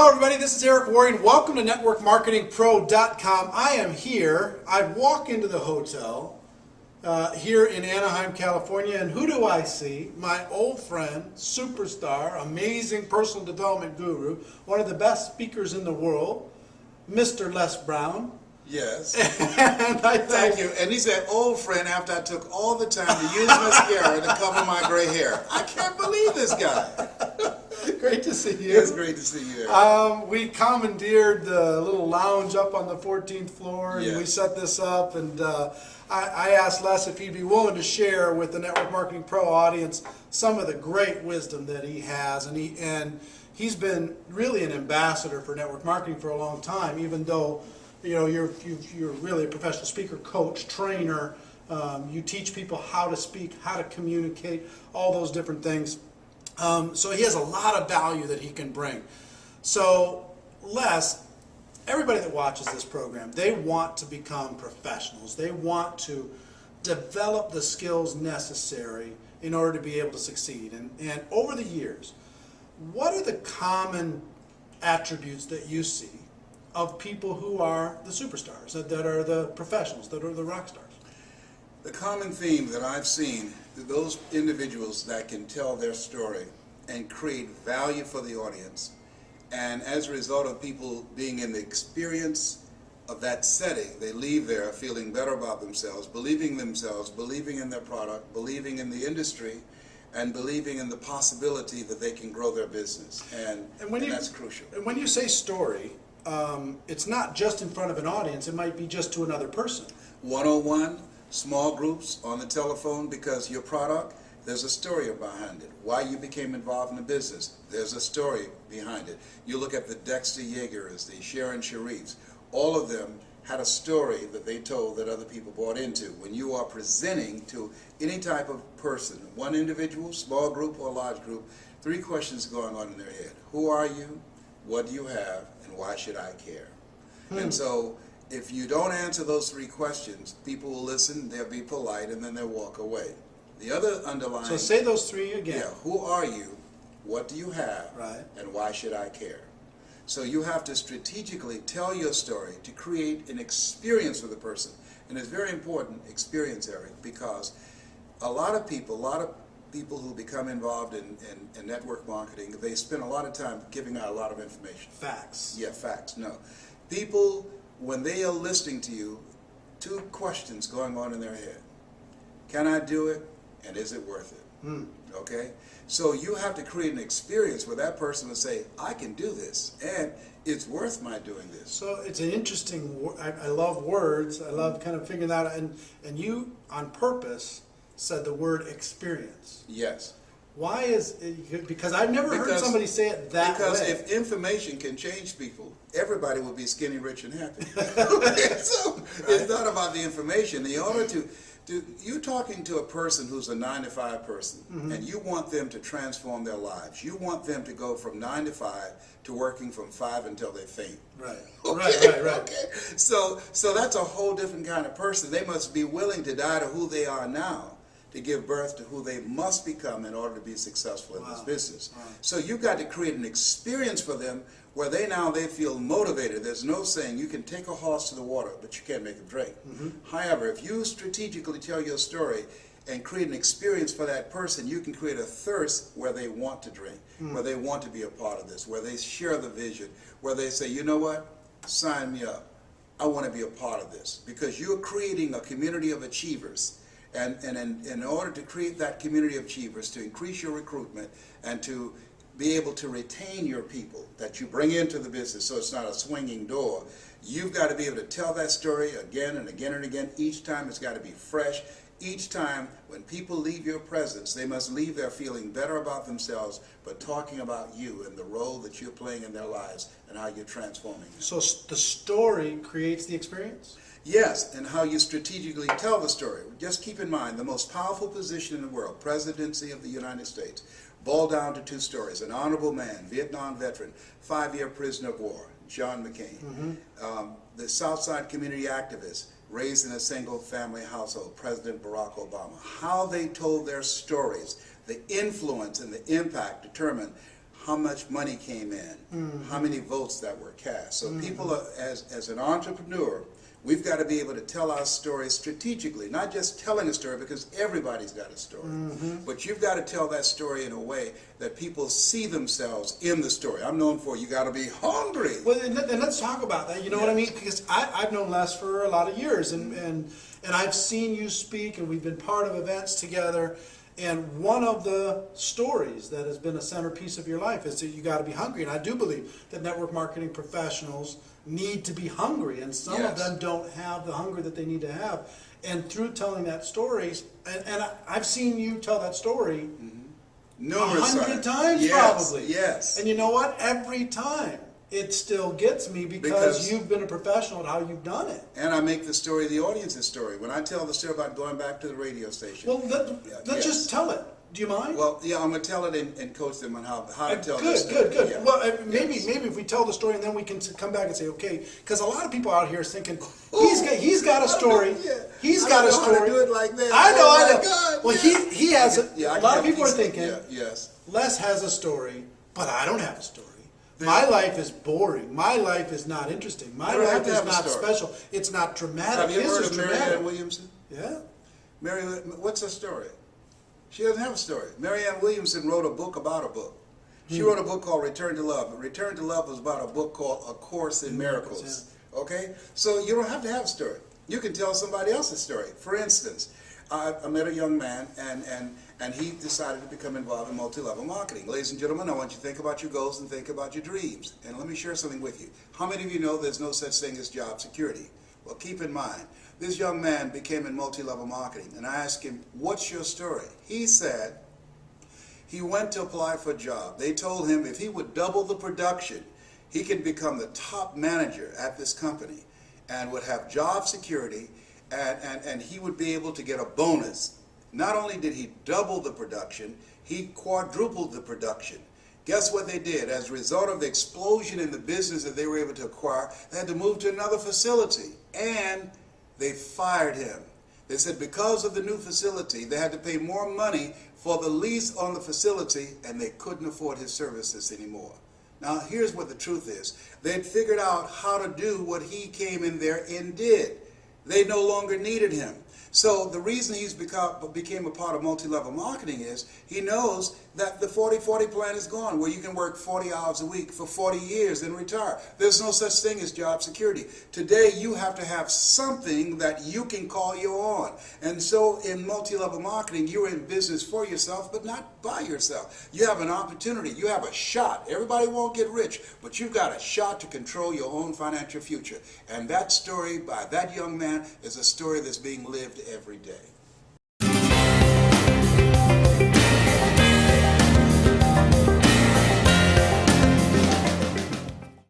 Hello everybody, this is Eric Warren. Welcome to NetworkMarketingPro.com. I am here. I walk into the hotel here in Anaheim, California, and who do I see? My old friend, superstar, amazing personal development guru, one of the best speakers in the world, Mr. Les Brown. Yes. And I Thank you. And he's that old friend after I took all the time to use mascara to cover my gray hair. I can't believe this guy. Great to see you. It's great to see you. We commandeered the little lounge up on the 14th floor, and Yes. we set this up. And I asked Les if he'd be willing to share with the Network Marketing Pro audience some of the great wisdom that he has. And he's been really an ambassador for network marketing for a long time, even though you're really a professional speaker, coach, trainer. You teach people how to speak, how to communicate, all those different things. So he has a lot of value that he can bring. So Les, everybody that watches this program, they want to become professionals. They want to develop the skills necessary in order to be able to succeed. And over the years, what are the common attributes that you see of people who are the superstars, that are the professionals, that are the rock stars? The common theme that I've seen, those individuals that can tell their story and create value for the audience, and as a result of people being in the experience of that setting, they leave there feeling better about themselves, believing in their product, believing in the industry, and believing in the possibility that they can grow their business. And that's crucial. And when you say story, it's not just in front of an audience, it might be just to another person. One-on-one, small groups, on the telephone, because your product, there's a story behind it. Why you became involved in the business, there's a story behind it. You look at the Dexter Yeagers, the Sharon Sharifs, all of them had a story that they told that other people bought into. When you are presenting to any type of person, one individual, small group or large group, three questions going on in their head. Who are you? What do you have? And why should I care? And so if you don't answer those three questions, people will listen, they'll be polite, and then they'll walk away. The other underlying... So say those three again. Yeah, who are you? What do you have? Right. And why should I care? So you have to strategically tell your story to create an experience for the person. And it's very important, experience, Eric, because a lot of people who become involved in network marketing, they spend a lot of time giving out a lot of information. Facts. Yeah, facts. No. People, when they are listening to you, two questions going on in their head. Can I do it? And is it worth it? Okay? So you have to create an experience where that person will say, I can do this, and it's worth my doing this. So it's an interesting, I love words, I love kind of figuring that out, and you, on purpose, said the word experience. Yes. Why is it, because I've never heard somebody say it that way. Because if information can change people, everybody will be skinny, rich, and happy. Okay? So it's not about the information. In order to you're talking to a person who's a 9-to-5 person, and you want them to transform their lives. You want them to go from 9 to 5 to working from 5 until they faint. Right. Okay? Right. Okay. So that's a whole different kind of person. They must be willing to die to who they are now to give birth to who they must become in order to be successful in this business. Wow. So you've got to create an experience for them where they feel motivated. There's no saying you can take a horse to the water, but you can't make him drink. However, if you strategically tell your story and create an experience for that person, you can create a thirst where they want to drink, where they want to be a part of this, where they share the vision, where they say, you know what, sign me up. I want to be a part of this, because you're creating a community of achievers. And in order to create that community of achievers, to increase your recruitment and to be able to retain your people that you bring into the business so it's not a swinging door, you've got to be able to tell that story again and again and again. Each time it's got to be fresh. Each time when people leave your presence, they must leave there feeling better about themselves, but talking about you and the role that you're playing in their lives and how you're transforming them. So the story creates the experience? Yes, and how you strategically tell the story. Just keep in mind, the most powerful position in the world, presidency of the United States, boiled down to two stories. An honorable man, Vietnam veteran, 5-year prisoner of war, John McCain. The Southside community activist, raised in a single-family household, President Barack Obama. How they told their stories, the influence and the impact determined how much money came in, how many votes that were cast. So people, are, as an entrepreneur, we've got to be able to tell our story strategically, not just telling a story, because everybody's got a story. But you've got to tell that story in a way that people see themselves in the story. I'm known for you got to be hungry. Well, and let's talk about that. You know what I mean? Because I've known Les for a lot of years, and I've seen you speak, and we've been part of events together. And one of the stories that has been a centerpiece of your life is that you got to be hungry. And I do believe that network marketing professionals need to be hungry, and some of them don't have the hunger that they need to have. And through telling that story, and I've seen you tell that story numerous 100 times probably. Yes. And you know what? Every time it still gets me because you've been a professional at how you've done it. And I make the story the audience's story. When I tell the story about going back to the radio station. Well, let's just tell it. Do you mind? Well, yeah, I'm going to tell it and coach them on how to tell good, this story. Good. Yeah. Well, maybe if we tell the story and then we can come back and say, okay, because a lot of people out here is thinking, he's got a story. He's got a story. I don't know how to do it like that. I know. God, well, he has a lot of people are thinking, yes. Les has a story, but I don't have a story. My life is boring. My life is not interesting. My life is not special. It's not dramatic. Have you ever heard of Marianne Williamson? Yeah. What's her story? She doesn't have a story. Marianne Williamson wrote a book about a book. She wrote a book called Return to Love. Return to Love was about a book called A Course in Miracles. Okay? So you don't have to have a story. You can tell somebody else's story. For instance, I met a young man, and he decided to become involved in multi-level marketing. Ladies and gentlemen, I want you to think about your goals and think about your dreams. And let me share something with you. How many of you know there's no such thing as job security? Well, keep in mind, this young man became in multi-level marketing, and I asked him, what's your story? He said he went to apply for a job. They told him if he would double the production, he could become the top manager at this company and would have job security, and he would be able to get a bonus. Not only did he double the production, he quadrupled the production. Guess what they did? As a result of the explosion in the business that they were able to acquire, they had to move to another facility, and they fired him. They said because of the new facility, they had to pay more money for the lease on the facility, and they couldn't afford his services anymore. Now, here's what the truth is. They'd figured out how to do what he came in there and did. They no longer needed him. So the reason he's became a part of multi-level marketing is he knows that the 40-40 plan is gone, where you can work 40 hours a week for 40 years and retire. There's no such thing as job security. Today, you have to have something that you can call your own. And so in multi-level marketing, you're in business for yourself, but not by yourself. You have an opportunity. You have a shot. Everybody won't get rich, but you've got a shot to control your own financial future. And that story by that young man is a story that's being lived every day.